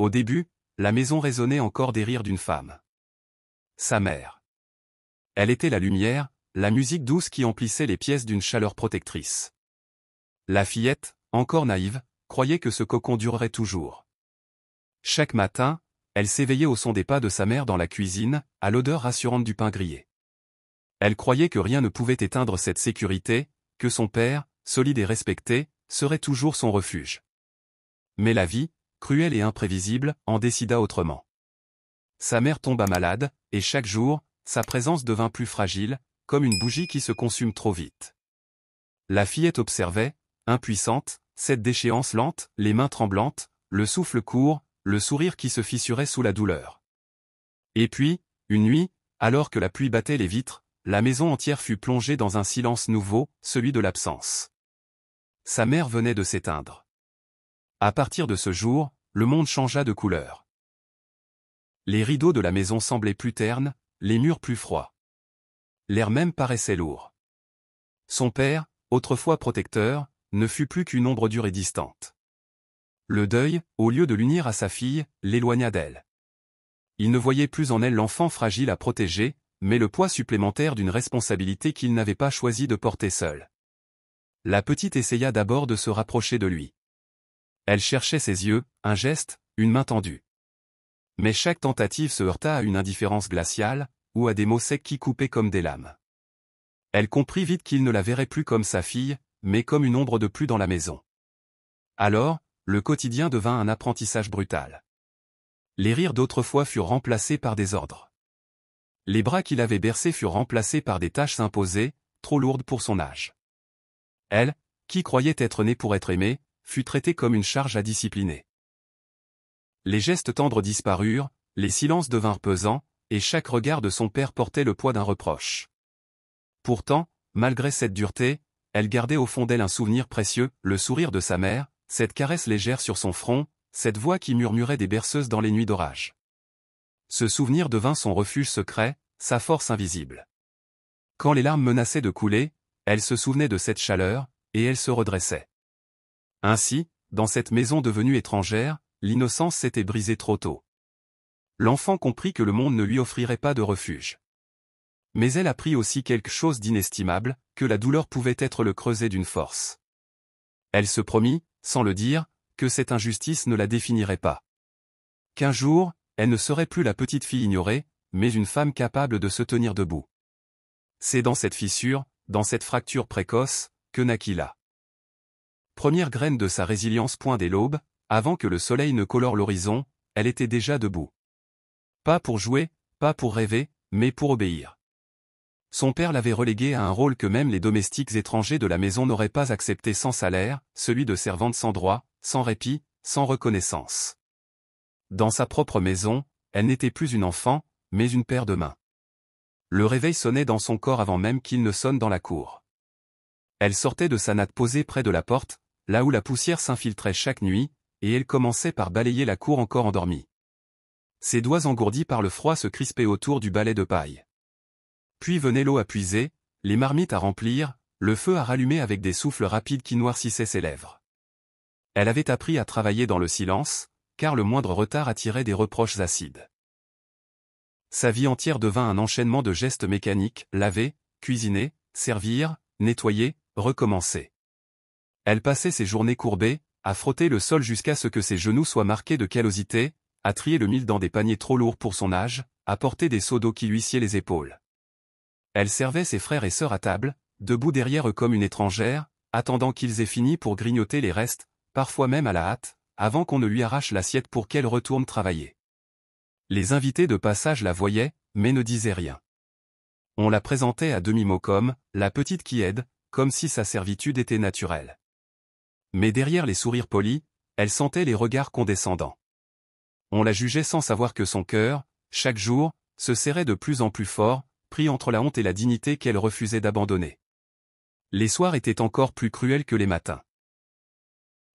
Au début, la maison résonnait encore des rires d'une femme. Sa mère. Elle était la lumière, la musique douce qui emplissait les pièces d'une chaleur protectrice. La fillette, encore naïve, croyait que ce cocon durerait toujours. Chaque matin, elle s'éveillait au son des pas de sa mère dans la cuisine, à l'odeur rassurante du pain grillé. Elle croyait que rien ne pouvait éteindre cette sécurité, que son père, solide et respecté, serait toujours son refuge. Mais la vie, cruelle et imprévisible, en décida autrement. Sa mère tomba malade, et chaque jour, sa présence devint plus fragile, comme une bougie qui se consume trop vite. La fillette observait, impuissante, cette déchéance lente, les mains tremblantes, le souffle court, le sourire qui se fissurait sous la douleur. Et puis, une nuit, alors que la pluie battait les vitres, la maison entière fut plongée dans un silence nouveau, celui de l'absence. Sa mère venait de s'éteindre. À partir de ce jour, le monde changea de couleur. Les rideaux de la maison semblaient plus ternes, les murs plus froids. L'air même paraissait lourd. Son père, autrefois protecteur, ne fut plus qu'une ombre dure et distante. Le deuil, au lieu de l'unir à sa fille, l'éloigna d'elle. Il ne voyait plus en elle l'enfant fragile à protéger, mais le poids supplémentaire d'une responsabilité qu'il n'avait pas choisi de porter seul. La petite essaya d'abord de se rapprocher de lui. Elle cherchait ses yeux, un geste, une main tendue. Mais chaque tentative se heurta à une indifférence glaciale, ou à des mots secs qui coupaient comme des lames. Elle comprit vite qu'il ne la verrait plus comme sa fille, mais comme une ombre de plus dans la maison. Alors, le quotidien devint un apprentissage brutal. Les rires d'autrefois furent remplacés par des ordres. Les bras qu'il avait bercés furent remplacés par des tâches imposées, trop lourdes pour son âge. Elle, qui croyait être née pour être aimée, fut traitée comme une charge à discipliner. Les gestes tendres disparurent, les silences devinrent pesants, et chaque regard de son père portait le poids d'un reproche. Pourtant, malgré cette dureté, elle gardait au fond d'elle un souvenir précieux, le sourire de sa mère, cette caresse légère sur son front, cette voix qui murmurait des berceuses dans les nuits d'orage. Ce souvenir devint son refuge secret, sa force invisible. Quand les larmes menaçaient de couler, elle se souvenait de cette chaleur, et elle se redressait. Ainsi, dans cette maison devenue étrangère, l'innocence s'était brisée trop tôt. L'enfant comprit que le monde ne lui offrirait pas de refuge. Mais elle apprit aussi quelque chose d'inestimable, que la douleur pouvait être le creuset d'une force. Elle se promit, sans le dire, que cette injustice ne la définirait pas. Qu'un jour, elle ne serait plus la petite fille ignorée, mais une femme capable de se tenir debout. C'est dans cette fissure, dans cette fracture précoce, que naquit la première graine de sa résilience. Point dès l'aube, avant que le soleil ne colore l'horizon, elle était déjà debout. Pas pour jouer, pas pour rêver, mais pour obéir. Son père l'avait reléguée à un rôle que même les domestiques étrangers de la maison n'auraient pas accepté sans salaire, celui de servante sans droit, sans répit, sans reconnaissance. Dans sa propre maison, elle n'était plus une enfant, mais une paire de mains. Le réveil sonnait dans son corps avant même qu'il ne sonne dans la cour. Elle sortait de sa natte posée près de la porte, là où la poussière s'infiltrait chaque nuit, et elle commençait par balayer la cour encore endormie. Ses doigts engourdis par le froid se crispaient autour du balai de paille. Puis venait l'eau à puiser, les marmites à remplir, le feu à rallumer avec des souffles rapides qui noircissaient ses lèvres. Elle avait appris à travailler dans le silence, car le moindre retard attirait des reproches acides. Sa vie entière devint un enchaînement de gestes mécaniques, laver, cuisiner, servir, nettoyer, recommencer. Elle passait ses journées courbées, à frotter le sol jusqu'à ce que ses genoux soient marqués de callosité, à trier le mil dans des paniers trop lourds pour son âge, à porter des seaux d'eau qui lui sciaient les épaules. Elle servait ses frères et sœurs à table, debout derrière eux comme une étrangère, attendant qu'ils aient fini pour grignoter les restes, parfois même à la hâte, avant qu'on ne lui arrache l'assiette pour qu'elle retourne travailler. Les invités de passage la voyaient, mais ne disaient rien. On la présentait à demi-mot comme « la petite qui aide », comme si sa servitude était naturelle. Mais derrière les sourires polis, elle sentait les regards condescendants. On la jugeait sans savoir que son cœur, chaque jour, se serrait de plus en plus fort, pris entre la honte et la dignité qu'elle refusait d'abandonner. Les soirs étaient encore plus cruels que les matins.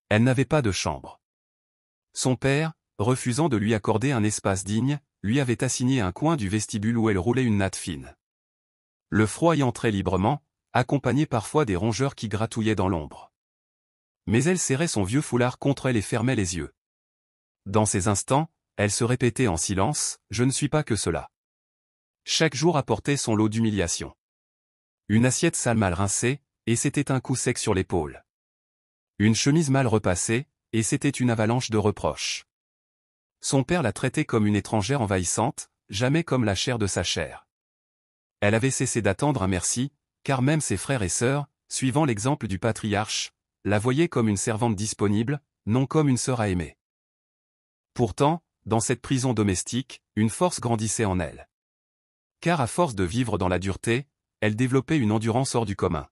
Elle n'avait pas de chambre. Son père, refusant de lui accorder un espace digne, lui avait assigné un coin du vestibule où elle roulait une natte fine. Le froid y entrait librement, accompagné parfois des rongeurs qui gratouillaient dans l'ombre. Mais elle serrait son vieux foulard contre elle et fermait les yeux. Dans ces instants, elle se répétait en silence, « Je ne suis pas que cela ». Chaque jour apportait son lot d'humiliation. Une assiette sale mal rincée, et c'était un coup sec sur l'épaule. Une chemise mal repassée, et c'était une avalanche de reproches. Son père la traitait comme une étrangère envahissante, jamais comme la chair de sa chair. Elle avait cessé d'attendre un merci, car même ses frères et sœurs, suivant l'exemple du patriarche, la voyaient comme une servante disponible, non comme une sœur à aimer. Pourtant, dans cette prison domestique, une force grandissait en elle. Car à force de vivre dans la dureté, elle développait une endurance hors du commun.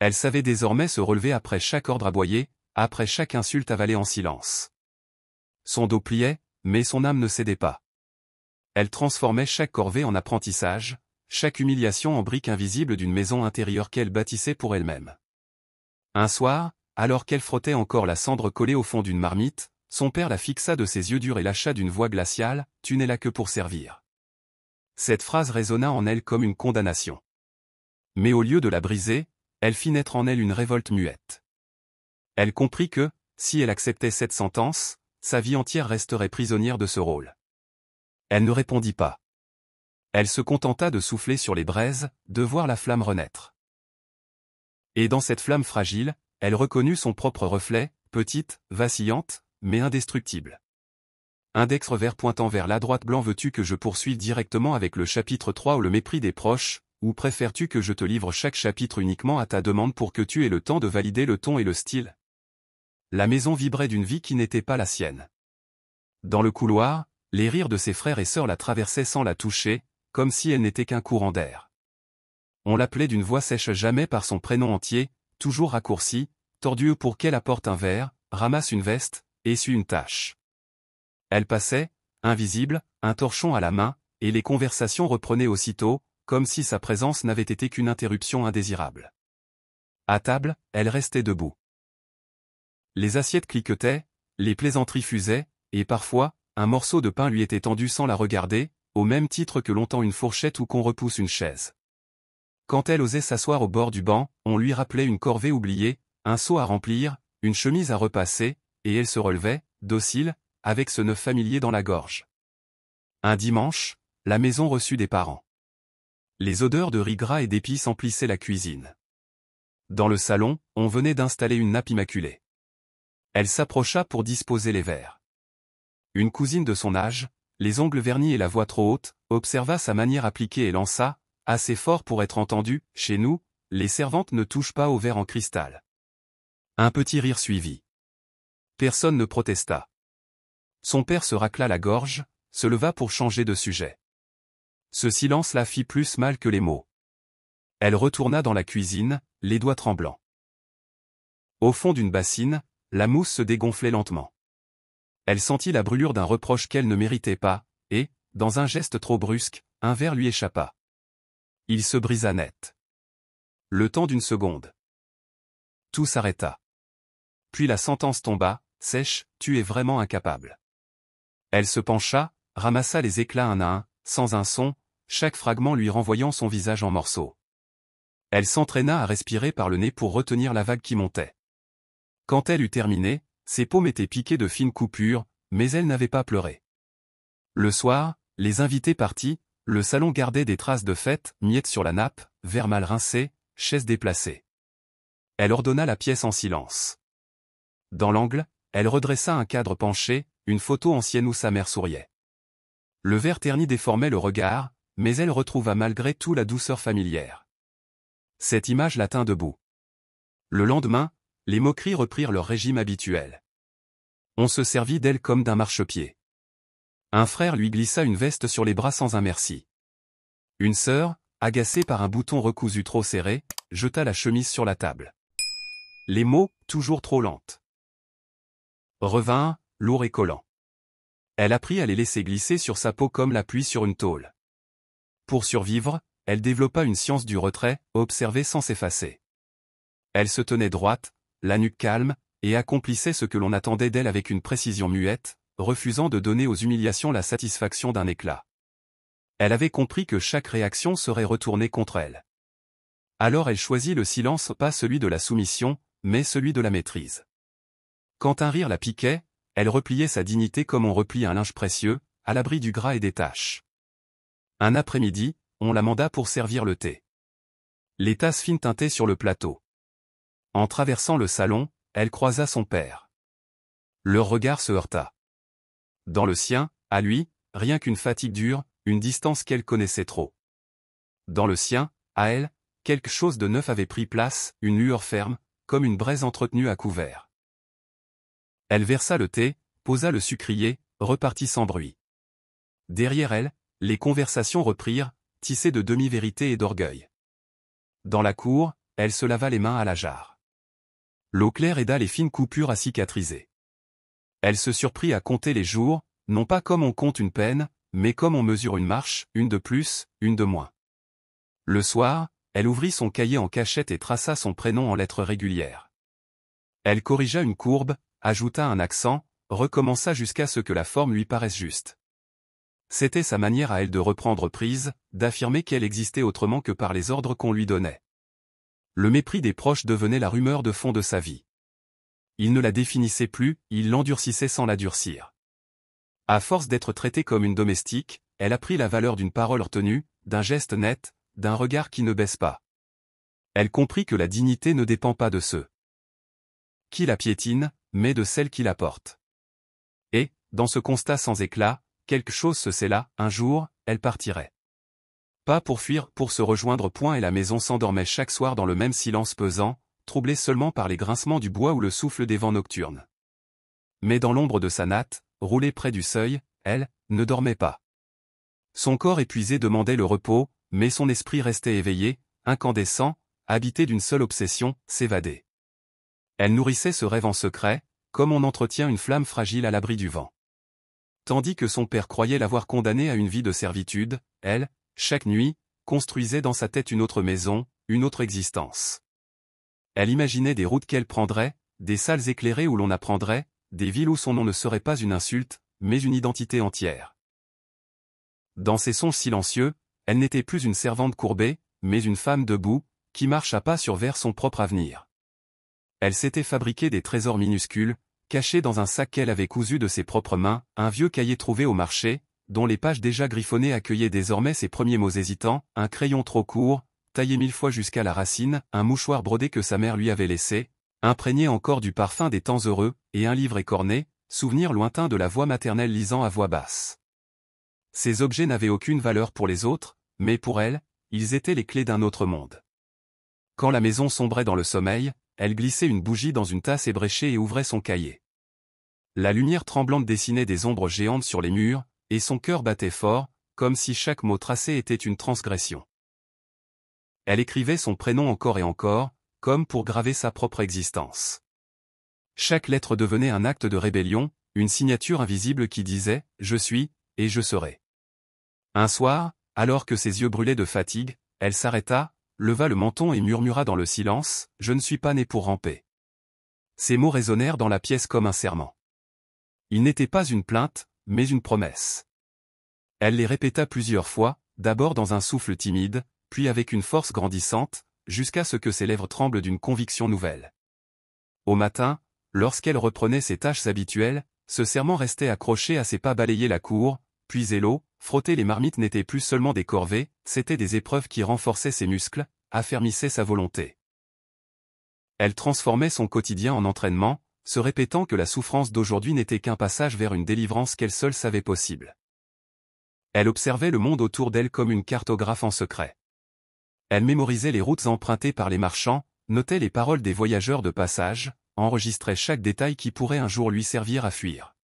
Elle savait désormais se relever après chaque ordre aboyé, après chaque insulte avalée en silence. Son dos pliait, mais son âme ne cédait pas. Elle transformait chaque corvée en apprentissage, chaque humiliation en brique invisible d'une maison intérieure qu'elle bâtissait pour elle-même. Un soir, alors qu'elle frottait encore la cendre collée au fond d'une marmite, son père la fixa de ses yeux durs et lâcha d'une voix glaciale, « Tu n'es là que pour servir ». Cette phrase résonna en elle comme une condamnation. Mais au lieu de la briser, elle fit naître en elle une révolte muette. Elle comprit que, si elle acceptait cette sentence, sa vie entière resterait prisonnière de ce rôle. Elle ne répondit pas. Elle se contenta de souffler sur les braises, de voir la flamme renaître. Et dans cette flamme fragile, elle reconnut son propre reflet, petite, vacillante, mais indestructible. Index revers pointant vers la droite, blanc. Veux-tu que je poursuive directement avec le chapitre 3 ou le mépris des proches, ou préfères-tu que je te livre chaque chapitre uniquement à ta demande pour que tu aies le temps de valider le ton et le style? La maison vibrait d'une vie qui n'était pas la sienne. Dans le couloir, les rires de ses frères et sœurs la traversaient sans la toucher, comme si elle n'était qu'un courant d'air. On l'appelait d'une voix sèche jamais par son prénom entier, toujours raccourci, tordu pour qu'elle apporte un verre, ramasse une veste, essuie une tâche. Elle passait, invisible, un torchon à la main, et les conversations reprenaient aussitôt, comme si sa présence n'avait été qu'une interruption indésirable. À table, elle restait debout. Les assiettes cliquetaient, les plaisanteries fusaient, et parfois, un morceau de pain lui était tendu sans la regarder, au même titre que l'on tend une fourchette ou qu'on repousse une chaise. Quand elle osait s'asseoir au bord du banc, on lui rappelait une corvée oubliée, un seau à remplir, une chemise à repasser, et elle se relevait, docile, avec ce nœud familier dans la gorge. Un dimanche, la maison reçut des parents. Les odeurs de riz gras et d'épices emplissaient la cuisine. Dans le salon, on venait d'installer une nappe immaculée. Elle s'approcha pour disposer les verres. Une cousine de son âge, les ongles vernis et la voix trop haute, observa sa manière appliquée et lança, assez fort pour être entendu, « Chez nous, les servantes ne touchent pas aux verres en cristal. » Un petit rire suivit. Personne ne protesta. Son père se racla la gorge, se leva pour changer de sujet. Ce silence la fit plus mal que les mots. Elle retourna dans la cuisine, les doigts tremblants. Au fond d'une bassine, la mousse se dégonflait lentement. Elle sentit la brûlure d'un reproche qu'elle ne méritait pas, et, dans un geste trop brusque, un verre lui échappa. Il se brisa net. Le temps d'une seconde. Tout s'arrêta. Puis la sentence tomba, sèche, « Tu es vraiment incapable. » Elle se pencha, ramassa les éclats un à un, sans un son, chaque fragment lui renvoyant son visage en morceaux. Elle s'entraîna à respirer par le nez pour retenir la vague qui montait. Quand elle eut terminé, ses paumes étaient piquées de fines coupures, mais elle n'avait pas pleuré. Le soir, les invités partis, le salon gardait des traces de fête, miettes sur la nappe, verres mal rincés, chaises déplacées. Elle ordonna la pièce en silence. Dans l'angle, elle redressa un cadre penché, une photo ancienne où sa mère souriait. Le verre terni déformait le regard, mais elle retrouva malgré tout la douceur familière. Cette image la tint debout. Le lendemain, les moqueries reprirent leur régime habituel. On se servit d'elle comme d'un marchepied. Un frère lui glissa une veste sur les bras sans un merci. Une sœur, agacée par un bouton recousu trop serré, jeta la chemise sur la table. Les mots, toujours trop lentes, revinrent, lourds et collants. Elle apprit à les laisser glisser sur sa peau comme la pluie sur une tôle. Pour survivre, elle développa une science du retrait, observer sans s'effacer. Elle se tenait droite, la nuque calme, et accomplissait ce que l'on attendait d'elle avec une précision muette, refusant de donner aux humiliations la satisfaction d'un éclat. Elle avait compris que chaque réaction serait retournée contre elle. Alors elle choisit le silence, pas celui de la soumission, mais celui de la maîtrise. Quand un rire la piquait, Elle repliait sa dignité comme on replie un linge précieux, à l'abri du gras et des taches. Un après-midi, on la manda pour servir le thé. Les tasses fines tintaient sur le plateau. En traversant le salon, elle croisa son père. Leur regard se heurta. Dans le sien, à lui, rien qu'une fatigue dure, une distance qu'elle connaissait trop. Dans le sien, à elle, quelque chose de neuf avait pris place, une lueur ferme, comme une braise entretenue à couvert. Elle versa le thé, posa le sucrier, repartit sans bruit. Derrière elle, les conversations reprirent, tissées de demi-vérités et d'orgueil. Dans la cour, elle se lava les mains à la jarre. L'eau claire aida les fines coupures à cicatriser. Elle se surprit à compter les jours, non pas comme on compte une peine, mais comme on mesure une marche, une de plus, une de moins. Le soir, elle ouvrit son cahier en cachette et traça son prénom en lettres régulières. Elle corrigea une courbe, ajouta un accent, recommença jusqu'à ce que la forme lui paraisse juste. C'était sa manière à elle de reprendre prise, d'affirmer qu'elle existait autrement que par les ordres qu'on lui donnait. Le mépris des proches devenait la rumeur de fond de sa vie. Il ne la définissait plus, il l'endurcissait sans la durcir. À force d'être traitée comme une domestique, elle apprit la valeur d'une parole retenue, d'un geste net, d'un regard qui ne baisse pas. Elle comprit que la dignité ne dépend pas de ceux qui la piétinent, mais de celle qui la porte. Et, dans ce constat sans éclat, quelque chose se scella, un jour, elle partirait. Pas pour fuir, pour se rejoindre point et la maison s'endormait chaque soir dans le même silence pesant, troublé seulement par les grincements du bois ou le souffle des vents nocturnes. Mais dans l'ombre de sa natte, roulée près du seuil, elle, ne dormait pas. Son corps épuisé demandait le repos, mais son esprit restait éveillé, incandescent, habité d'une seule obsession, s'évader. Elle nourrissait ce rêve en secret, comme on entretient une flamme fragile à l'abri du vent. Tandis que son père croyait l'avoir condamnée à une vie de servitude, elle, chaque nuit, construisait dans sa tête une autre maison, une autre existence. Elle imaginait des routes qu'elle prendrait, des salles éclairées où l'on apprendrait, des villes où son nom ne serait pas une insulte, mais une identité entière. Dans ses songes silencieux, elle n'était plus une servante courbée, mais une femme debout, qui marche à pas sûrs vers son propre avenir. Elle s'était fabriqué des trésors minuscules, cachés dans un sac qu'elle avait cousu de ses propres mains, un vieux cahier trouvé au marché, dont les pages déjà griffonnées accueillaient désormais ses premiers mots hésitants, un crayon trop court, taillé 1000 fois jusqu'à la racine, un mouchoir brodé que sa mère lui avait laissé, imprégné encore du parfum des temps heureux, et un livre écorné, souvenir lointain de la voix maternelle lisant à voix basse. Ces objets n'avaient aucune valeur pour les autres, mais pour elle, ils étaient les clés d'un autre monde. Quand la maison sombrait dans le sommeil, elle glissait une bougie dans une tasse ébréchée et ouvrait son cahier. La lumière tremblante dessinait des ombres géantes sur les murs, et son cœur battait fort, comme si chaque mot tracé était une transgression. Elle écrivait son prénom encore et encore, comme pour graver sa propre existence. Chaque lettre devenait un acte de rébellion, une signature invisible qui disait « Je suis, et je serai ». Un soir, alors que ses yeux brûlaient de fatigue, elle s'arrêta, leva le menton et murmura dans le silence « Je ne suis pas née pour ramper ». Ces mots résonnèrent dans la pièce comme un serment. Ils n'étaient pas une plainte, mais une promesse. Elle les répéta plusieurs fois, d'abord dans un souffle timide, puis avec une force grandissante, jusqu'à ce que ses lèvres tremblent d'une conviction nouvelle. Au matin, lorsqu'elle reprenait ses tâches habituelles, ce serment restait accroché à ses pas balayer la cour, puiser l'eau, frotter les marmites n'étaient plus seulement des corvées, c'étaient des épreuves qui renforçaient ses muscles, affermissaient sa volonté. Elle transformait son quotidien en entraînement, se répétant que la souffrance d'aujourd'hui n'était qu'un passage vers une délivrance qu'elle seule savait possible. Elle observait le monde autour d'elle comme une cartographe en secret. Elle mémorisait les routes empruntées par les marchands, notait les paroles des voyageurs de passage, enregistrait chaque détail qui pourrait un jour lui servir à fuir.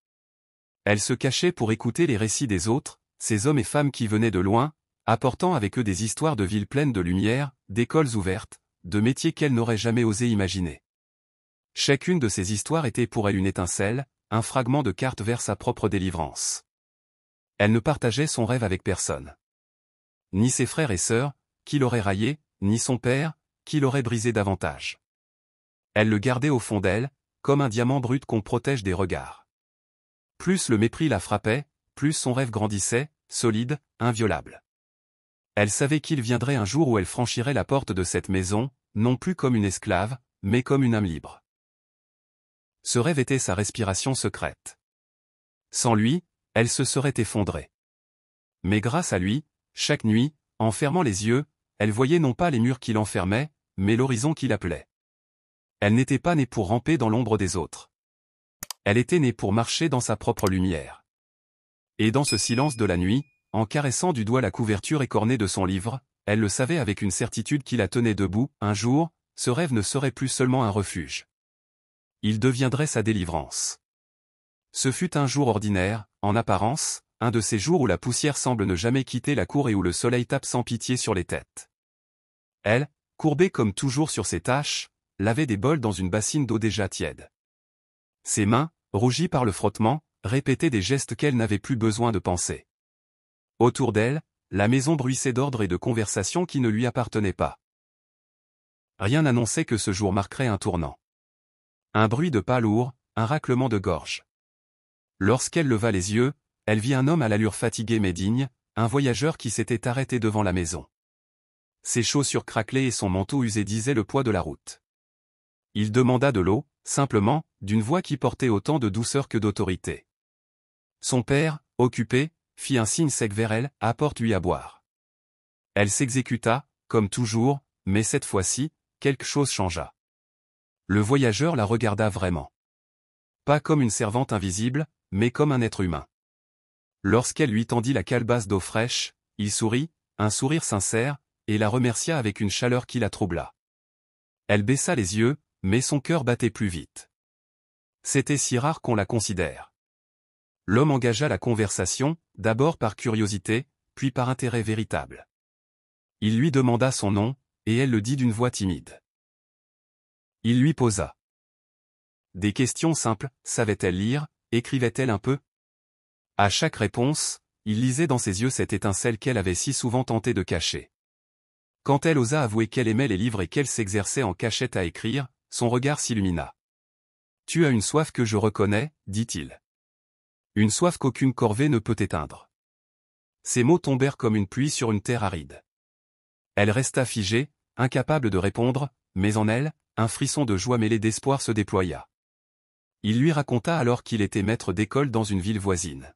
Elle se cachait pour écouter les récits des autres, ces hommes et femmes qui venaient de loin, apportant avec eux des histoires de villes pleines de lumière, d'écoles ouvertes, de métiers qu'elle n'aurait jamais osé imaginer. Chacune de ces histoires était pour elle une étincelle, un fragment de carte vers sa propre délivrance. Elle ne partageait son rêve avec personne. Ni ses frères et sœurs, qui l'auraient raillé, ni son père, qui l'aurait brisé davantage. Elle le gardait au fond d'elle, comme un diamant brut qu'on protège des regards. Plus le mépris la frappait, plus son rêve grandissait, solide, inviolable. Elle savait qu'il viendrait un jour où elle franchirait la porte de cette maison, non plus comme une esclave, mais comme une âme libre. Ce rêve était sa respiration secrète. Sans lui, elle se serait effondrée. Mais grâce à lui, chaque nuit, en fermant les yeux, elle voyait non pas les murs qui l'enfermaient, mais l'horizon qui l'appelait. Elle n'était pas née pour ramper dans l'ombre des autres. Elle était née pour marcher dans sa propre lumière. Et dans ce silence de la nuit, en caressant du doigt la couverture écornée de son livre, elle le savait avec une certitude qui la tenait debout, un jour, ce rêve ne serait plus seulement un refuge. Il deviendrait sa délivrance. Ce fut un jour ordinaire, en apparence, un de ces jours où la poussière semble ne jamais quitter la cour et où le soleil tape sans pitié sur les têtes. Elle, courbée comme toujours sur ses tâches, lavait des bols dans une bassine d'eau déjà tiède. Ses mains, rougies par le frottement, répétaient des gestes qu'elle n'avait plus besoin de penser. Autour d'elle, la maison bruissait d'ordre et de conversations qui ne lui appartenaient pas. Rien n'annonçait que ce jour marquerait un tournant. Un bruit de pas lourd, un raclement de gorge. Lorsqu'elle leva les yeux, elle vit un homme à l'allure fatiguée mais digne, un voyageur qui s'était arrêté devant la maison. Ses chaussures craquelaient et son manteau usé disaient le poids de la route. Il demanda de l'eau, simplement, d'une voix qui portait autant de douceur que d'autorité. Son père, occupé, fit un signe sec vers elle, apporte-lui à boire. Elle s'exécuta, comme toujours, mais cette fois-ci, quelque chose changea. Le voyageur la regarda vraiment. Pas comme une servante invisible, mais comme un être humain. Lorsqu'elle lui tendit la calebasse d'eau fraîche, il sourit, un sourire sincère, et la remercia avec une chaleur qui la troubla. Elle baissa les yeux, mais son cœur battait plus vite. C'était si rare qu'on la considère. L'homme engagea la conversation, d'abord par curiosité, puis par intérêt véritable. Il lui demanda son nom, et elle le dit d'une voix timide. Il lui posa des questions simples, savait-elle lire, écrivait-elle un peu? À chaque réponse, il lisait dans ses yeux cette étincelle qu'elle avait si souvent tenté de cacher. Quand elle osa avouer qu'elle aimait les livres et qu'elle s'exerçait en cachette à écrire, son regard s'illumina. « Tu as une soif que je reconnais, dit-il. Une soif qu'aucune corvée ne peut éteindre. » Ces mots tombèrent comme une pluie sur une terre aride. Elle resta figée, incapable de répondre, mais en elle, un frisson de joie mêlé d'espoir se déploya. Il lui raconta alors qu'il était maître d'école dans une ville voisine.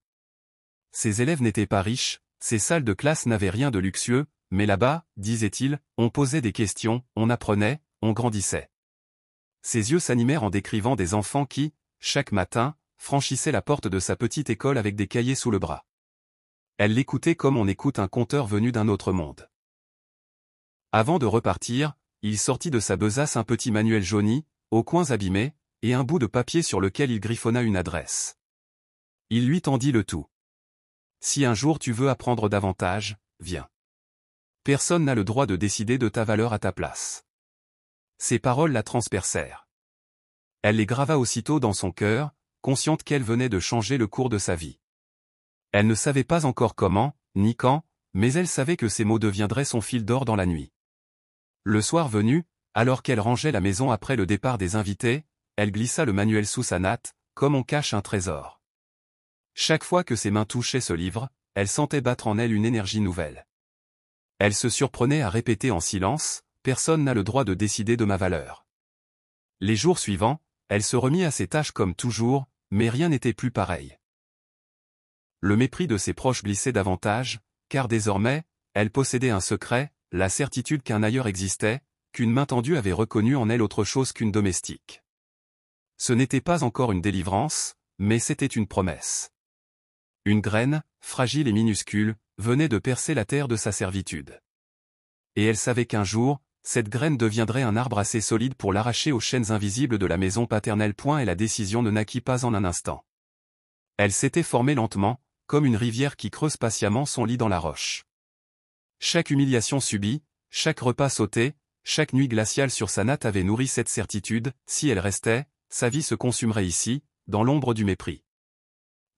Ses élèves n'étaient pas riches, ses salles de classe n'avaient rien de luxueux, mais là-bas, disait-il, on posait des questions, on apprenait, on grandissait. Ses yeux s'animèrent en décrivant des enfants qui, chaque matin, franchissaient la porte de sa petite école avec des cahiers sous le bras. Elle l'écoutait comme on écoute un conteur venu d'un autre monde. Avant de repartir, il sortit de sa besace un petit manuel jauni, aux coins abîmés, et un bout de papier sur lequel il griffonna une adresse. Il lui tendit le tout. « Si un jour tu veux apprendre davantage, viens. Personne n'a le droit de décider de ta valeur à ta place. » Ces paroles la transpercèrent. Elle les grava aussitôt dans son cœur, consciente qu'elle venait de changer le cours de sa vie. Elle ne savait pas encore comment, ni quand, mais elle savait que ces mots deviendraient son fil d'or dans la nuit. Le soir venu, alors qu'elle rangeait la maison après le départ des invités, elle glissa le manuel sous sa natte, comme on cache un trésor. Chaque fois que ses mains touchaient ce livre, elle sentait battre en elle une énergie nouvelle. Elle se surprenait à répéter en silence, « Personne n'a le droit de décider de ma valeur. » Les jours suivants, elle se remit à ses tâches comme toujours, mais rien n'était plus pareil. Le mépris de ses proches glissait davantage, car désormais, elle possédait un secret, la certitude qu'un ailleurs existait, qu'une main tendue avait reconnu en elle autre chose qu'une domestique. Ce n'était pas encore une délivrance, mais c'était une promesse. Une graine, fragile et minuscule, venait de percer la terre de sa servitude. Et elle savait qu'un jour, cette graine deviendrait un arbre assez solide pour l'arracher aux chaînes invisibles de la maison paternelle. Et la décision ne naquit pas en un instant. Elle s'était formée lentement, comme une rivière qui creuse patiemment son lit dans la roche. Chaque humiliation subie, chaque repas sauté, chaque nuit glaciale sur sa natte avait nourri cette certitude, si elle restait, sa vie se consumerait ici, dans l'ombre du mépris.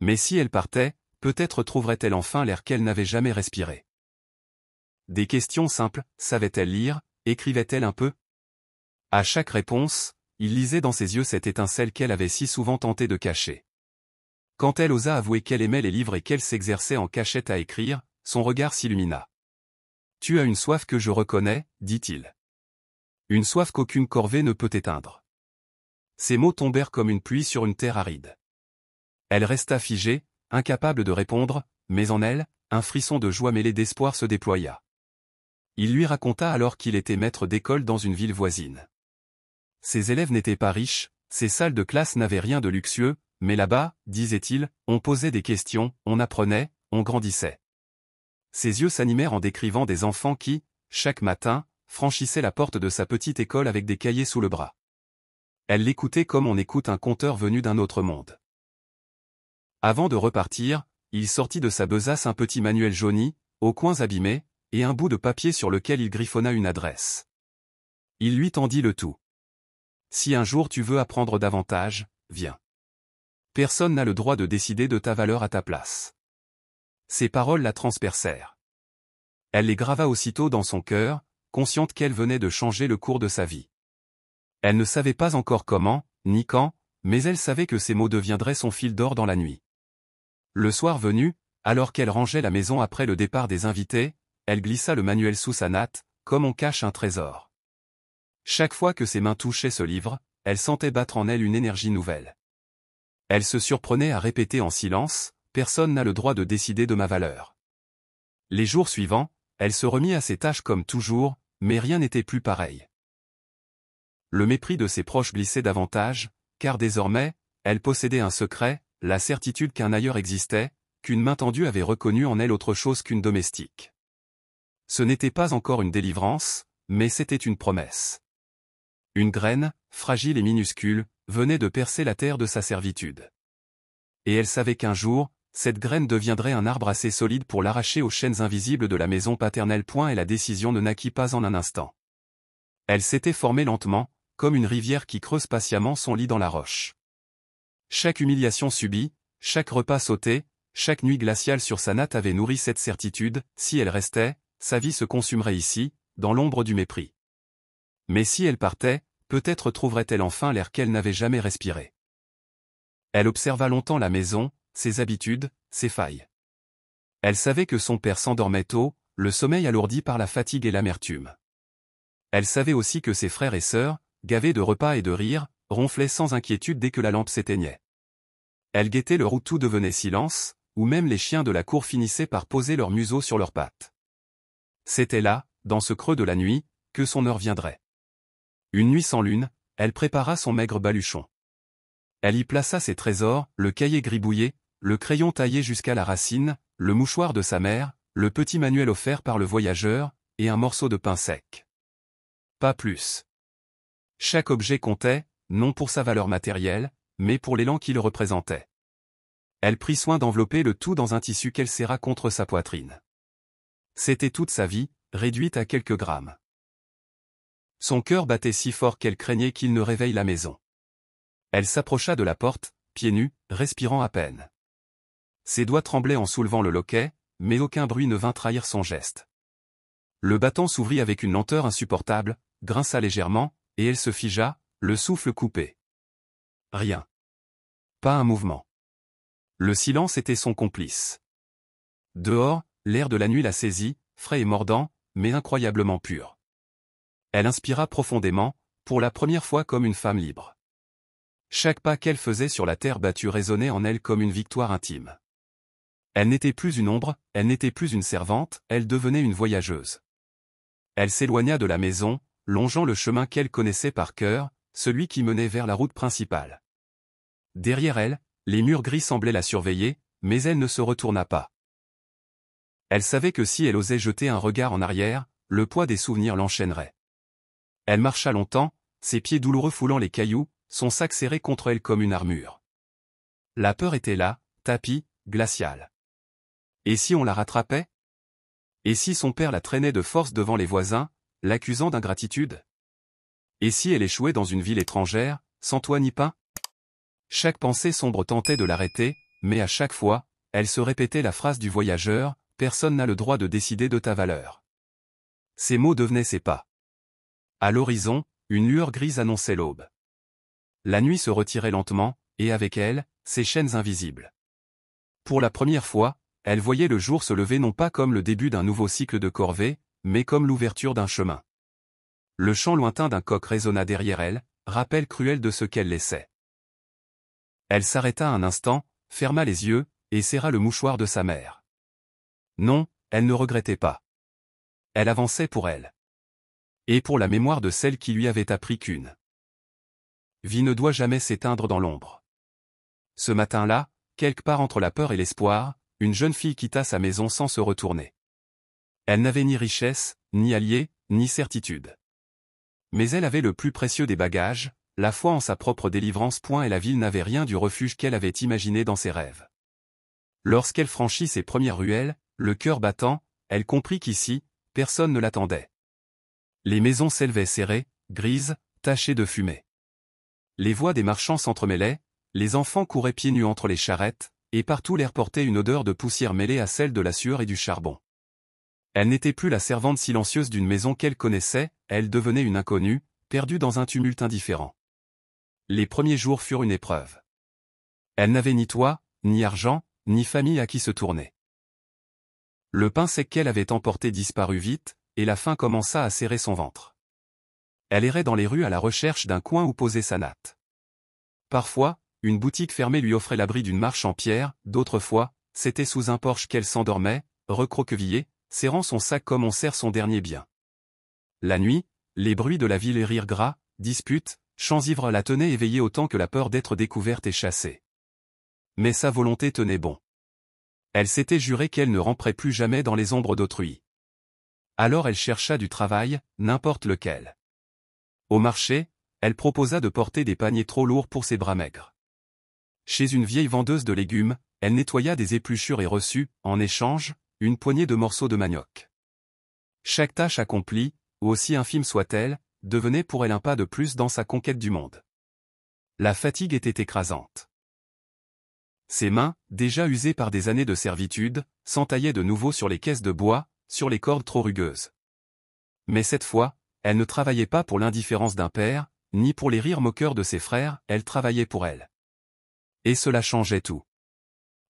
Mais si elle partait, peut-être trouverait-elle enfin l'air qu'elle n'avait jamais respiré. Des questions simples, savait-elle lire, écrivait-elle un peu? À chaque réponse, il lisait dans ses yeux cette étincelle qu'elle avait si souvent tenté de cacher. Quand elle osa avouer qu'elle aimait les livres et qu'elle s'exerçait en cachette à écrire, son regard s'illumina. « Tu as une soif que je reconnais, dit-il. Une soif qu'aucune corvée ne peut éteindre. » Ces mots tombèrent comme une pluie sur une terre aride. Elle resta figée, incapable de répondre, mais en elle, un frisson de joie mêlé d'espoir se déploya. Il lui raconta alors qu'il était maître d'école dans une ville voisine. Ses élèves n'étaient pas riches, ses salles de classe n'avaient rien de luxueux, mais là-bas, disait-il, on posait des questions, on apprenait, on grandissait. Ses yeux s'animèrent en décrivant des enfants qui, chaque matin, franchissaient la porte de sa petite école avec des cahiers sous le bras. Elle l'écoutait comme on écoute un conteur venu d'un autre monde. Avant de repartir, il sortit de sa besace un petit manuel jauni, aux coins abîmés, et un bout de papier sur lequel il griffonna une adresse. Il lui tendit le tout. « Si un jour tu veux apprendre davantage, viens. Personne n'a le droit de décider de ta valeur à ta place. » Ces paroles la transpercèrent. Elle les grava aussitôt dans son cœur, consciente qu'elle venait de changer le cours de sa vie. Elle ne savait pas encore comment, ni quand, mais elle savait que ces mots deviendraient son fil d'or dans la nuit. Le soir venu, alors qu'elle rangeait la maison après le départ des invités, elle glissa le manuel sous sa natte, comme on cache un trésor. Chaque fois que ses mains touchaient ce livre, elle sentait battre en elle une énergie nouvelle. Elle se surprenait à répéter en silence, « Personne n'a le droit de décider de ma valeur. » Les jours suivants, elle se remit à ses tâches comme toujours, mais rien n'était plus pareil. Le mépris de ses proches glissait davantage, car désormais, elle possédait un secret, la certitude qu'un ailleurs existait, qu'une main tendue avait reconnu en elle autre chose qu'une domestique. Ce n'était pas encore une délivrance, mais c'était une promesse. Une graine, fragile et minuscule, venait de percer la terre de sa servitude. Et elle savait qu'un jour, cette graine deviendrait un arbre assez solide pour l'arracher aux chaînes invisibles de la maison paternelle. Et la décision ne naquit pas en un instant. Elle s'était formée lentement, comme une rivière qui creuse patiemment son lit dans la roche. Chaque humiliation subie, chaque repas sauté, chaque nuit glaciale sur sa natte avait nourri cette certitude, si elle restait, sa vie se consumerait ici, dans l'ombre du mépris. Mais si elle partait, peut-être trouverait-elle enfin l'air qu'elle n'avait jamais respiré. Elle observa longtemps la maison, ses habitudes, ses failles. Elle savait que son père s'endormait tôt, le sommeil alourdi par la fatigue et l'amertume. Elle savait aussi que ses frères et sœurs, gavés de repas et de rires, ronflaient sans inquiétude dès que la lampe s'éteignait. Elle guettait l'heure où tout devenait silence, où même les chiens de la cour finissaient par poser leur museau sur leurs pattes. C'était là, dans ce creux de la nuit, que son heure viendrait. Une nuit sans lune, elle prépara son maigre baluchon. Elle y plaça ses trésors, le cahier gribouillé, le crayon taillé jusqu'à la racine, le mouchoir de sa mère, le petit manuel offert par le voyageur, et un morceau de pain sec. Pas plus. Chaque objet comptait, non pour sa valeur matérielle, mais pour l'élan qu'il représentait. Elle prit soin d'envelopper le tout dans un tissu qu'elle serra contre sa poitrine. C'était toute sa vie, réduite à quelques grammes. Son cœur battait si fort qu'elle craignait qu'il ne réveille la maison. Elle s'approcha de la porte, pieds nus, respirant à peine. Ses doigts tremblaient en soulevant le loquet, mais aucun bruit ne vint trahir son geste. Le battant s'ouvrit avec une lenteur insupportable, grinça légèrement, et elle se figea, le souffle coupé. Rien. Pas un mouvement. Le silence était son complice. Dehors, l'air de la nuit la saisit, frais et mordant, mais incroyablement pur. Elle inspira profondément, pour la première fois comme une femme libre. Chaque pas qu'elle faisait sur la terre battue résonnait en elle comme une victoire intime. Elle n'était plus une ombre, elle n'était plus une servante, elle devenait une voyageuse. Elle s'éloigna de la maison, longeant le chemin qu'elle connaissait par cœur, celui qui menait vers la route principale. Derrière elle, les murs gris semblaient la surveiller, mais elle ne se retourna pas. Elle savait que si elle osait jeter un regard en arrière, le poids des souvenirs l'enchaînerait. Elle marcha longtemps, ses pieds douloureux foulant les cailloux, son sac serré contre elle comme une armure. La peur était là, tapis, glaciale. Et si on la rattrapait? Et si son père la traînait de force devant les voisins, l'accusant d'ingratitude? Et si elle échouait dans une ville étrangère, sans toit ni pain? Chaque pensée sombre tentait de l'arrêter, mais à chaque fois, elle se répétait la phrase du voyageur, « Personne n'a le droit de décider de ta valeur. » Ces mots devenaient ses pas. À l'horizon, une lueur grise annonçait l'aube. La nuit se retirait lentement, et avec elle, ses chaînes invisibles. Pour la première fois, elle voyait le jour se lever non pas comme le début d'un nouveau cycle de corvée, mais comme l'ouverture d'un chemin. Le chant lointain d'un coq résonna derrière elle, rappel cruel de ce qu'elle laissait. Elle s'arrêta un instant, ferma les yeux, et serra le mouchoir de sa mère. Non, elle ne regrettait pas. Elle avançait pour elle. Et pour la mémoire de celle qui lui avait appris qu'une vie ne doit jamais s'éteindre dans l'ombre. Ce matin-là, quelque part entre la peur et l'espoir, une jeune fille quitta sa maison sans se retourner. Elle n'avait ni richesse, ni alliés, ni certitude. Mais elle avait le plus précieux des bagages, la foi en sa propre délivrance. Et la ville n'avait rien du refuge qu'elle avait imaginé dans ses rêves. Lorsqu'elle franchit ses premières ruelles, le cœur battant, elle comprit qu'ici, personne ne l'attendait. Les maisons s'élevaient serrées, grises, tachées de fumée. Les voix des marchands s'entremêlaient, les enfants couraient pieds nus entre les charrettes, et partout l'air portait une odeur de poussière mêlée à celle de la sueur et du charbon. Elle n'était plus la servante silencieuse d'une maison qu'elle connaissait, elle devenait une inconnue, perdue dans un tumulte indifférent. Les premiers jours furent une épreuve. Elle n'avait ni toit, ni argent, ni famille à qui se tourner. Le pain sec qu'elle avait emporté disparut vite, et la faim commença à serrer son ventre. Elle errait dans les rues à la recherche d'un coin où poser sa natte. Parfois, une boutique fermée lui offrait l'abri d'une marche en pierre, d'autres fois, c'était sous un porche qu'elle s'endormait, recroquevillée, serrant son sac comme on serre son dernier bien. La nuit, les bruits de la ville et rires gras, disputes, chants ivres la tenaient éveillée autant que la peur d'être découverte et chassée. Mais sa volonté tenait bon. Elle s'était juré qu'elle ne ramperait plus jamais dans les ombres d'autrui. Alors elle chercha du travail, n'importe lequel. Au marché, elle proposa de porter des paniers trop lourds pour ses bras maigres. Chez une vieille vendeuse de légumes, elle nettoya des épluchures et reçut, en échange, une poignée de morceaux de manioc. Chaque tâche accomplie, aussi infime soit-elle, devenait pour elle un pas de plus dans sa conquête du monde. La fatigue était écrasante. Ses mains, déjà usées par des années de servitude, s'entaillaient de nouveau sur les caisses de bois, sur les cordes trop rugueuses. Mais cette fois, elle ne travaillait pas pour l'indifférence d'un père, ni pour les rires moqueurs de ses frères, elle travaillait pour elle. Et cela changeait tout.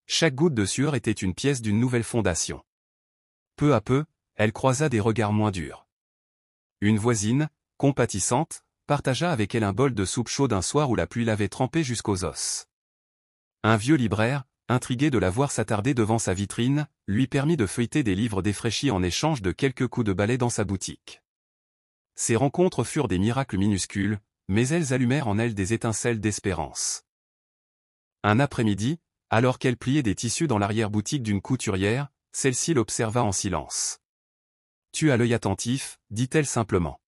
Chaque goutte de sueur était une pièce d'une nouvelle fondation. Peu à peu, elle croisa des regards moins durs. Une voisine, compatissante, partagea avec elle un bol de soupe chaude un soir où la pluie l'avait trempée jusqu'aux os. Un vieux libraire, intrigué de la voir s'attarder devant sa vitrine, lui permit de feuilleter des livres défraîchis en échange de quelques coups de balai dans sa boutique. Ces rencontres furent des miracles minuscules, mais elles allumèrent en elle des étincelles d'espérance. Un après-midi, alors qu'elle pliait des tissus dans l'arrière-boutique d'une couturière, celle-ci l'observa en silence. « Tu as l'œil attentif », dit-elle simplement.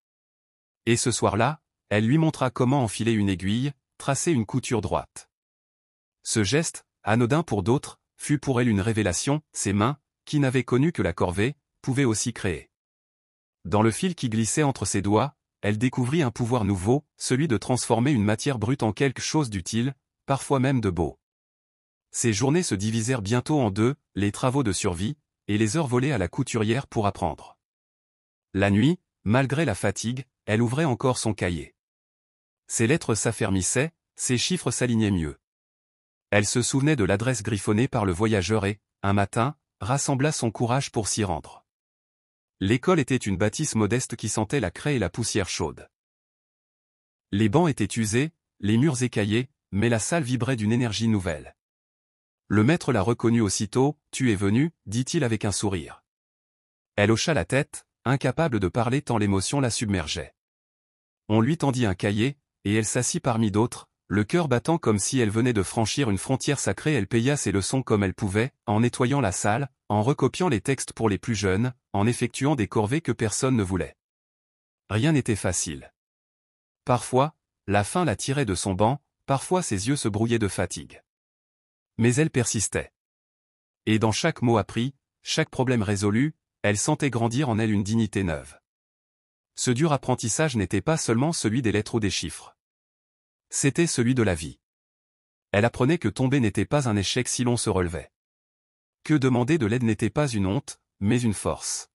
Et ce soir-là, elle lui montra comment enfiler une aiguille, tracer une couture droite. Ce geste, anodin pour d'autres, fut pour elle une révélation, ses mains, qui n'avaient connu que la corvée, pouvaient aussi créer. Dans le fil qui glissait entre ses doigts, elle découvrit un pouvoir nouveau, celui de transformer une matière brute en quelque chose d'utile, parfois même de beau. Ses journées se divisèrent bientôt en deux, les travaux de survie, et les heures volées à la couturière pour apprendre. La nuit, malgré la fatigue, elle ouvrait encore son cahier. Ses lettres s'affermissaient, ses chiffres s'alignaient mieux. Elle se souvenait de l'adresse griffonnée par le voyageur et, un matin, rassembla son courage pour s'y rendre. L'école était une bâtisse modeste qui sentait la craie et la poussière chaude. Les bancs étaient usés, les murs écaillés, mais la salle vibrait d'une énergie nouvelle. Le maître la reconnut aussitôt, « Tu es venu », dit-il avec un sourire. Elle hocha la tête, incapable de parler tant l'émotion la submergeait. On lui tendit un cahier, et elle s'assit parmi d'autres, le cœur battant comme si elle venait de franchir une frontière sacrée. Elle paya ses leçons comme elle pouvait, en nettoyant la salle, en recopiant les textes pour les plus jeunes, en effectuant des corvées que personne ne voulait. Rien n'était facile. Parfois, la faim la tirait de son banc, parfois ses yeux se brouillaient de fatigue. Mais elle persistait. Et dans chaque mot appris, chaque problème résolu, elle sentait grandir en elle une dignité neuve. Ce dur apprentissage n'était pas seulement celui des lettres ou des chiffres. C'était celui de la vie. Elle apprenait que tomber n'était pas un échec si l'on se relevait. Que demander de l'aide n'était pas une honte, mais une force.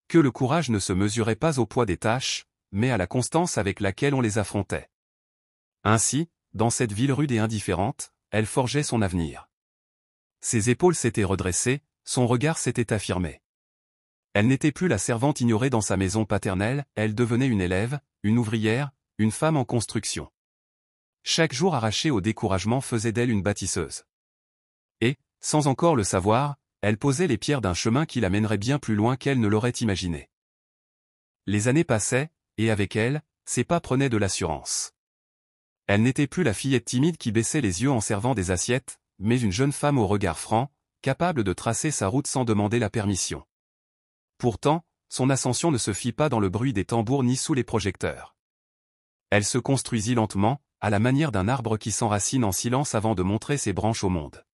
Que le courage ne se mesurait pas au poids des tâches, mais à la constance avec laquelle on les affrontait. Ainsi, dans cette ville rude et indifférente, elle forgeait son avenir. Ses épaules s'étaient redressées, son regard s'était affirmé. Elle n'était plus la servante ignorée dans sa maison paternelle, elle devenait une élève, une ouvrière, une femme en construction. Chaque jour arraché au découragement faisait d'elle une bâtisseuse. Et, sans encore le savoir, elle posait les pierres d'un chemin qui la mènerait bien plus loin qu'elle ne l'aurait imaginé. Les années passaient, et avec elles, ses pas prenaient de l'assurance. Elle n'était plus la fillette timide qui baissait les yeux en servant des assiettes, mais une jeune femme au regard franc, capable de tracer sa route sans demander la permission. Pourtant, son ascension ne se fit pas dans le bruit des tambours ni sous les projecteurs. Elle se construisit lentement, à la manière d'un arbre qui s'enracine en silence avant de montrer ses branches au monde.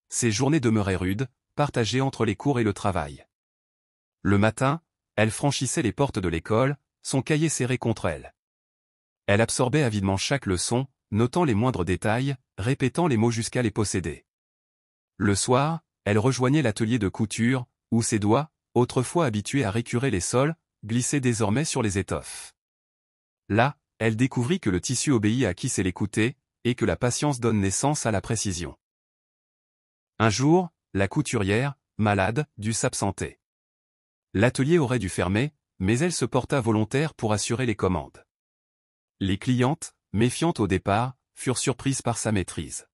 Ses journées demeuraient rudes, partagées entre les cours et le travail. Le matin, elle franchissait les portes de l'école, son cahier serré contre elle. Elle absorbait avidement chaque leçon, notant les moindres détails, répétant les mots jusqu'à les posséder. Le soir, elle rejoignait l'atelier de couture, où ses doigts, autrefois habitués à récurer les sols, glissaient désormais sur les étoffes. Là, elle découvrit que le tissu obéit à qui sait l'écouter, et que la patience donne naissance à la précision. Un jour, la couturière, malade, dut s'absenter. L'atelier aurait dû fermer, mais elle se porta volontaire pour assurer les commandes. Les clientes, méfiantes au départ, furent surprises par sa maîtrise.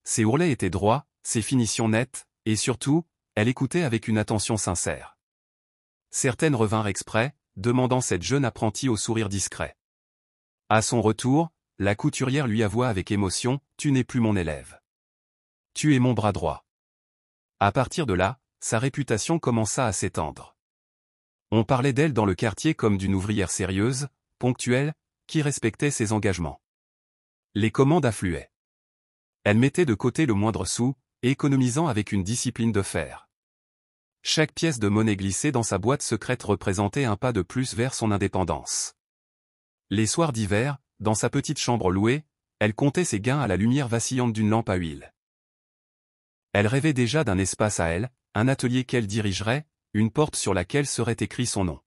Ses ourlets étaient droits, ses finitions nettes, et surtout, elle écoutait avec une attention sincère. Certaines revinrent exprès, demandant cette jeune apprentie au sourire discret. À son retour, la couturière lui avoua avec émotion, « Tu n'es plus mon élève. Tu es mon bras droit. » À partir de là, sa réputation commença à s'étendre. On parlait d'elle dans le quartier comme d'une ouvrière sérieuse, ponctuelle, qui respectait ses engagements. Les commandes affluaient. Elle mettait de côté le moindre sou, économisant avec une discipline de fer. Chaque pièce de monnaie glissée dans sa boîte secrète représentait un pas de plus vers son indépendance. Les soirs d'hiver, dans sa petite chambre louée, elle comptait ses gains à la lumière vacillante d'une lampe à huile. Elle rêvait déjà d'un espace à elle, un atelier qu'elle dirigerait, une porte sur laquelle serait écrit son nom.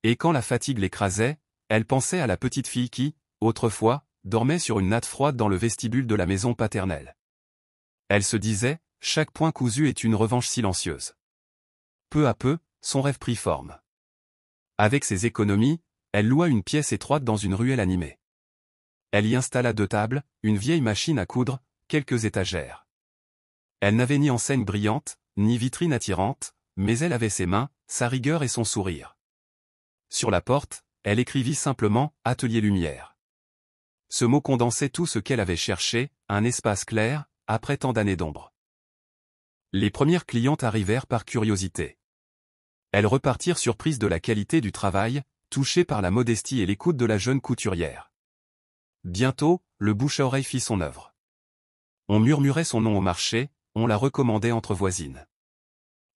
Et quand la fatigue l'écrasait, elle pensait à la petite fille qui, autrefois, dormait sur une natte froide dans le vestibule de la maison paternelle. Elle se disait, chaque point cousu est une revanche silencieuse. Peu à peu, son rêve prit forme. Avec ses économies, elle loua une pièce étroite dans une ruelle animée. Elle y installa 2 tables, une vieille machine à coudre, quelques étagères. Elle n'avait ni enseigne brillante, ni vitrine attirante, mais elle avait ses mains, sa rigueur et son sourire. Sur la porte, elle écrivit simplement « Atelier Lumière ». Ce mot condensait tout ce qu'elle avait cherché, un espace clair, après tant d'années d'ombre. Les premières clientes arrivèrent par curiosité. Elles repartirent surprises de la qualité du travail, touchées par la modestie et l'écoute de la jeune couturière. Bientôt, le bouche à oreille fit son œuvre. On murmurait son nom au marché, on la recommandait entre voisines.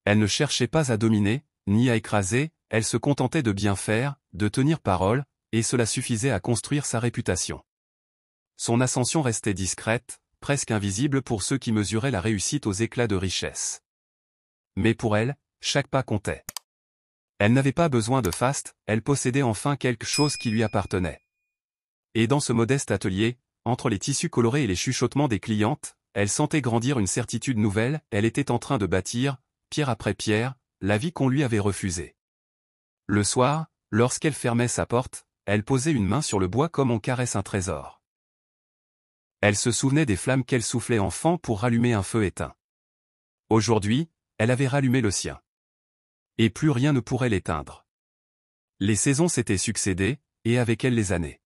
Elle ne cherchait pas à dominer, ni à écraser, elle se contentait de bien faire, de tenir parole, et cela suffisait à construire sa réputation. Son ascension restait discrète, presque invisible pour ceux qui mesuraient la réussite aux éclats de richesse. Mais pour elle, chaque pas comptait. Elle n'avait pas besoin de faste, elle possédait enfin quelque chose qui lui appartenait. Et dans ce modeste atelier, entre les tissus colorés et les chuchotements des clientes, elle sentait grandir une certitude nouvelle, elle était en train de bâtir, pierre après pierre, la vie qu'on lui avait refusée. Le soir, lorsqu'elle fermait sa porte, elle posait une main sur le bois comme on caresse un trésor. Elle se souvenait des flammes qu'elle soufflait enfant pour rallumer un feu éteint. Aujourd'hui, elle avait rallumé le sien. Et plus rien ne pourrait l'éteindre. Les saisons s'étaient succédé, et avec elles les années.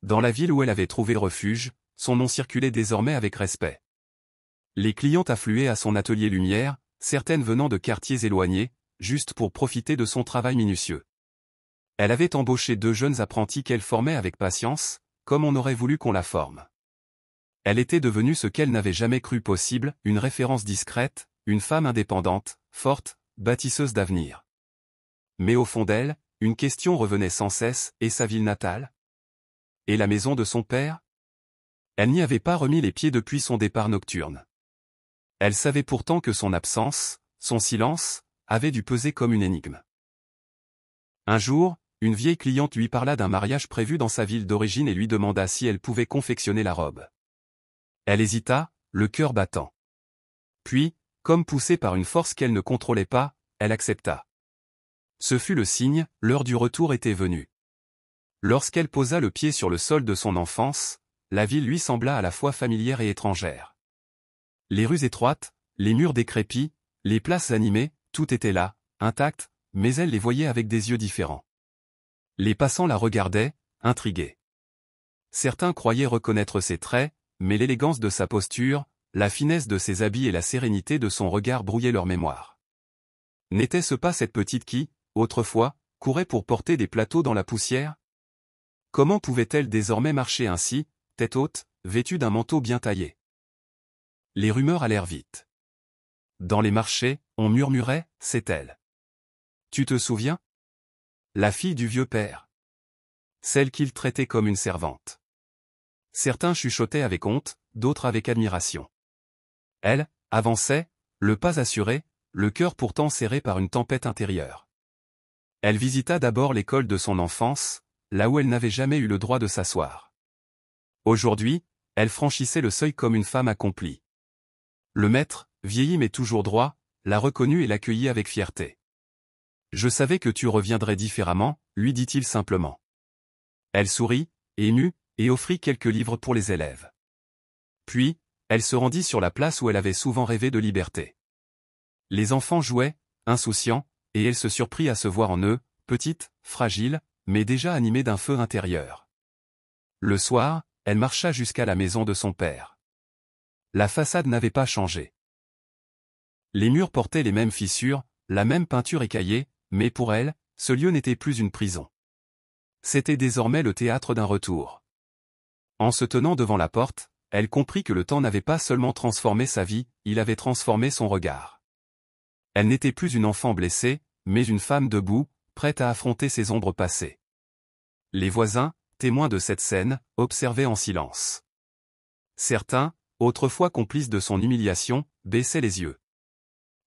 Dans la ville où elle avait trouvé refuge, son nom circulait désormais avec respect. Les clientes affluaient à son atelier lumière, certaines venant de quartiers éloignés, juste pour profiter de son travail minutieux. Elle avait embauché 2 jeunes apprentis qu'elle formait avec patience, comme on aurait voulu qu'on la forme. Elle était devenue ce qu'elle n'avait jamais cru possible, une référence discrète, une femme indépendante, forte, bâtisseuse d'avenir. Mais au fond d'elle, une question revenait sans cesse, et sa ville natale? Et la maison de son père? Elle n'y avait pas remis les pieds depuis son départ nocturne. Elle savait pourtant que son absence, son silence, avait dû peser comme une énigme. Un jour, une vieille cliente lui parla d'un mariage prévu dans sa ville d'origine et lui demanda si elle pouvait confectionner la robe. Elle hésita, le cœur battant. Puis, comme poussée par une force qu'elle ne contrôlait pas, elle accepta. Ce fut le signe, l'heure du retour était venue. Lorsqu'elle posa le pied sur le sol de son enfance, la ville lui sembla à la fois familière et étrangère. Les rues étroites, les murs décrépits, les places animées, tout était là, intact, mais elle les voyait avec des yeux différents. Les passants la regardaient, intrigués. Certains croyaient reconnaître ses traits, mais l'élégance de sa posture, la finesse de ses habits et la sérénité de son regard brouillaient leur mémoire. N'était-ce pas cette petite qui, autrefois, courait pour porter des plateaux dans la poussière? Comment pouvait-elle désormais marcher ainsi, tête haute, vêtue d'un manteau bien taillé? Les rumeurs allèrent vite. Dans les marchés, on murmurait, c'est elle. Tu te souviens? La fille du vieux père. Celle qu'il traitait comme une servante. Certains chuchotaient avec honte, d'autres avec admiration. Elle avançait, le pas assuré, le cœur pourtant serré par une tempête intérieure. Elle visita d'abord l'école de son enfance, là où elle n'avait jamais eu le droit de s'asseoir. Aujourd'hui, elle franchissait le seuil comme une femme accomplie. Le maître, vieilli mais toujours droit, la reconnut et l'accueillit avec fierté. « Je savais que tu reviendrais différemment », lui dit-il simplement. Elle sourit, émue, et offrit quelques livres pour les élèves. Puis, elle se rendit sur la place où elle avait souvent rêvé de liberté. Les enfants jouaient, insouciants, et elle se surprit à se voir en eux, petite, fragile, mais déjà animée d'un feu intérieur. Le soir, elle marcha jusqu'à la maison de son père. La façade n'avait pas changé. Les murs portaient les mêmes fissures, la même peinture écaillée, mais pour elle, ce lieu n'était plus une prison. C'était désormais le théâtre d'un retour. En se tenant devant la porte, elle comprit que le temps n'avait pas seulement transformé sa vie, il avait transformé son regard. Elle n'était plus une enfant blessée, mais une femme debout, prête à affronter ses ombres passées. Les voisins, témoins de cette scène, observaient en silence. Certains, autrefois complices de son humiliation, baissaient les yeux.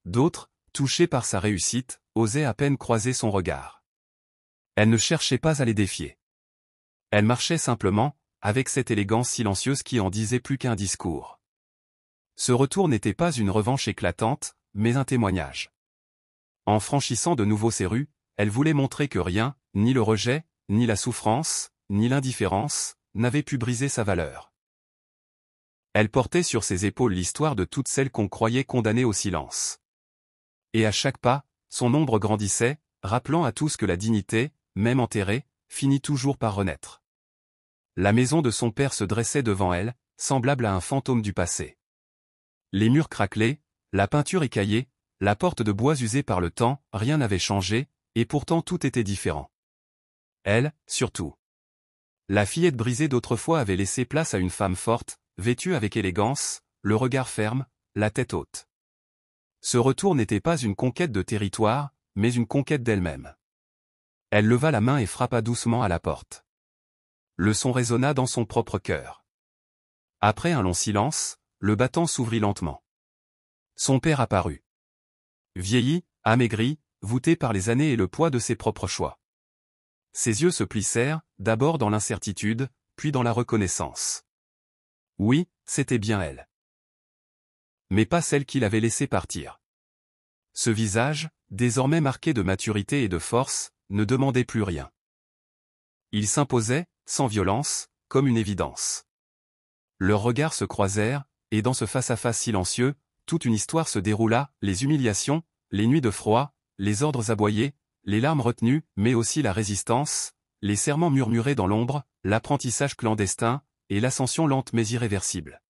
D'autres, touchés par sa réussite, osaient à peine croiser son regard. Elle ne cherchait pas à les défier. Elle marchait simplement, avec cette élégance silencieuse qui en disait plus qu'un discours. Ce retour n'était pas une revanche éclatante, mais un témoignage. En franchissant de nouveau ces rues, elle voulait montrer que rien, ni le rejet, ni la souffrance, ni l'indifférence, n'avait pu briser sa valeur. Elle portait sur ses épaules l'histoire de toutes celles qu'on croyait condamnées au silence. Et à chaque pas, son ombre grandissait, rappelant à tous que la dignité, même enterrée, finit toujours par renaître. La maison de son père se dressait devant elle, semblable à un fantôme du passé. Les murs craquelaient, la peinture écaillée, la porte de bois usée par le temps, rien n'avait changé, et pourtant tout était différent. Elle, surtout. La fillette brisée d'autrefois avait laissé place à une femme forte, vêtue avec élégance, le regard ferme, la tête haute. Ce retour n'était pas une conquête de territoire, mais une conquête d'elle-même. Elle leva la main et frappa doucement à la porte. Le son résonna dans son propre cœur. Après un long silence, le battant s'ouvrit lentement. Son père apparut. Vieilli, amaigri, voûté par les années et le poids de ses propres choix. Ses yeux se plissèrent, d'abord dans l'incertitude, puis dans la reconnaissance. Oui, c'était bien elle. Mais pas celle qu'il avait laissée partir. Ce visage, désormais marqué de maturité et de force, ne demandait plus rien. Il s'imposait, sans violence, comme une évidence. Leurs regards se croisèrent, et dans ce face-à-face silencieux, toute une histoire se déroula, les humiliations, les nuits de froid, les ordres aboyés, les larmes retenues, mais aussi la résistance, les serments murmurés dans l'ombre, l'apprentissage clandestin, et l'ascension lente mais irréversible.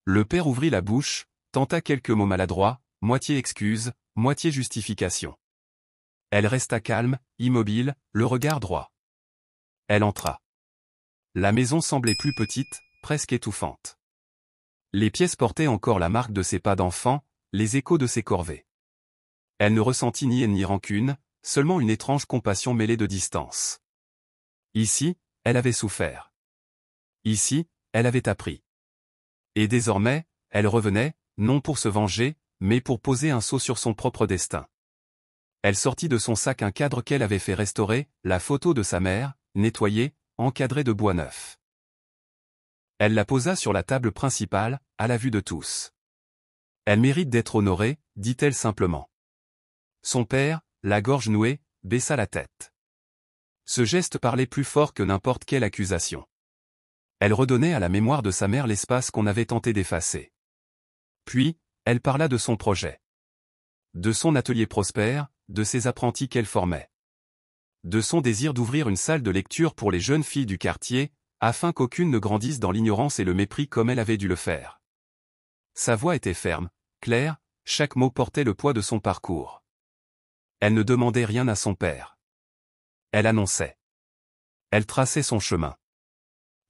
Le père ouvrit la bouche, tenta quelques mots maladroits, moitié excuse, moitié justification. Elle resta calme, immobile, le regard droit. Elle entra. La maison semblait plus petite, presque étouffante. Les pièces portaient encore la marque de ses pas d'enfant, les échos de ses corvées. Elle ne ressentit ni haine ni rancune, seulement une étrange compassion mêlée de distance. Ici, elle avait souffert. Ici, elle avait appris. Et désormais, elle revenait, non pour se venger, mais pour poser un sceau sur son propre destin. Elle sortit de son sac un cadre qu'elle avait fait restaurer, la photo de sa mère, nettoyée, encadrée de bois neuf. Elle la posa sur la table principale, à la vue de tous. Elle mérite d'être honorée, dit-elle simplement. Son père, la gorge nouée, baissa la tête. Ce geste parlait plus fort que n'importe quelle accusation. Elle redonnait à la mémoire de sa mère l'espace qu'on avait tenté d'effacer. Puis, elle parla de son projet. De son atelier prospère, de ses apprentis qu'elle formait. De son désir d'ouvrir une salle de lecture pour les jeunes filles du quartier, afin qu'aucune ne grandisse dans l'ignorance et le mépris comme elle avait dû le faire. Sa voix était ferme, claire, chaque mot portait le poids de son parcours. Elle ne demandait rien à son père. Elle annonçait. Elle traçait son chemin.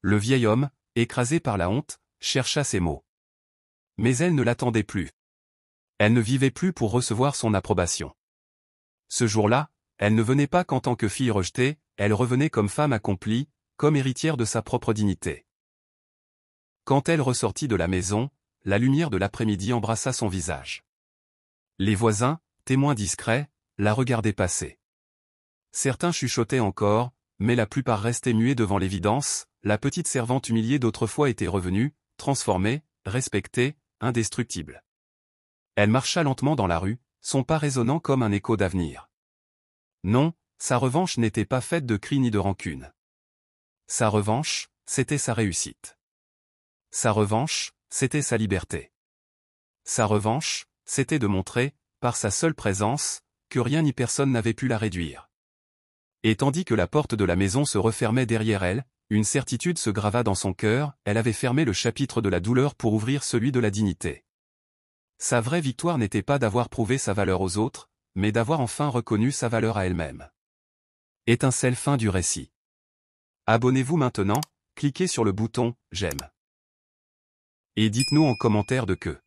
Le vieil homme, écrasé par la honte, chercha ses mots. Mais elle ne l'attendait plus. Elle ne vivait plus pour recevoir son approbation. Ce jour-là, elle ne venait pas qu'en tant que fille rejetée, elle revenait comme femme accomplie, comme héritière de sa propre dignité. Quand elle ressortit de la maison, la lumière de l'après-midi embrassa son visage. Les voisins, témoins discrets, la regardaient passer. Certains chuchotaient encore, mais la plupart restaient muets devant l'évidence, la petite servante humiliée d'autrefois était revenue, transformée, respectée, indestructible. Elle marcha lentement dans la rue, son pas résonnant comme un écho d'avenir. Non, sa revanche n'était pas faite de cris ni de rancune. Sa revanche, c'était sa réussite. Sa revanche, c'était sa liberté. Sa revanche, c'était de montrer, par sa seule présence, que rien ni personne n'avait pu la réduire. Et tandis que la porte de la maison se refermait derrière elle, une certitude se grava dans son cœur, elle avait fermé le chapitre de la douleur pour ouvrir celui de la dignité. Sa vraie victoire n'était pas d'avoir prouvé sa valeur aux autres, mais d'avoir enfin reconnu sa valeur à elle-même. Étincelle fin du récit. Abonnez-vous maintenant, cliquez sur le bouton « J'aime ». Et dites-nous en commentaire de que